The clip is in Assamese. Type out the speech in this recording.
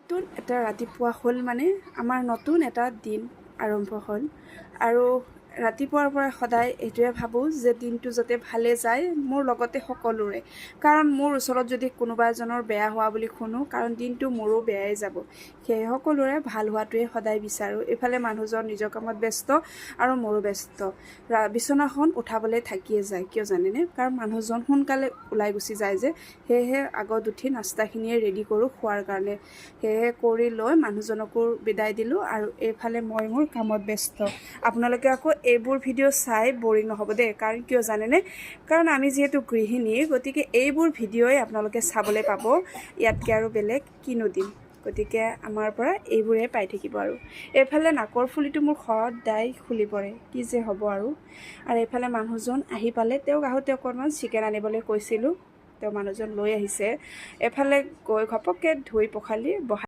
নতুন এটা ৰাতিপুৱা হ'ল মানে আমাৰ নতুন এটা দিন আৰম্ভ হ'ল আৰু ৰাতিপুৱাৰ পৰা সদায় এইটোৱে ভাবোঁ যে দিনটো যাতে ভালে যায় মোৰ লগতে সকলোৰে, কাৰণ মোৰ ওচৰত যদি কোনোবা এজনৰ বেয়া হোৱা বুলি শুনো, কাৰণ দিনটো মোৰো বেয়াই যাব। সেয়ে সকলোৰে ভাল হোৱাটোৱে সদায় বিচাৰোঁ। এইফালে মানুহজন নিজৰ কামত ব্যস্ত আৰু মোৰো ব্যস্ত। বিচনাখন উঠাবলৈ থাকিয়ে যায়, কিয় জানেনে? কাৰণ মানুহজন সোনকালে ওলাই গুচি যায় যে, সেয়েহে আগত উঠি নাস্তাখিনিয়ে ৰেডি কৰোঁ খোৱাৰ কাৰণে। সেয়েহে কৰি লৈ মানুহজনকো বিদায় দিলোঁ আৰু এইফালে মই মোৰ কামত ব্যস্ত। আপোনালোকে আকৌ এইবোৰ ভিডিঅ' চাই বৰিং নহ'ব দেই, কাৰণ কিয় জানেনে? কাৰণ আমি যিহেতু গৃহিণী, গতিকে এইবোৰ ভিডিঅ'ই আপোনালোকে চাবলৈ পাব। ইয়াতকৈ আৰু বেলেগ কিনো দিম, গতিকে আমাৰ পৰা এইবোৰে পাই থাকিব। আৰু এইফালে নাকৰ ফুলিটো মোৰ সদায় খুলি পৰে, কি যে হ'ব আৰু এইফালে মানুহজন আহি পালে। তেওঁক আহোঁতে অকণমান চিকেন আনিবলৈ কৈছিলোঁ, তেওঁ মানুহজন লৈ আহিছে। এফালে গৈ ঘপককৈ ধুই পখালি বহাই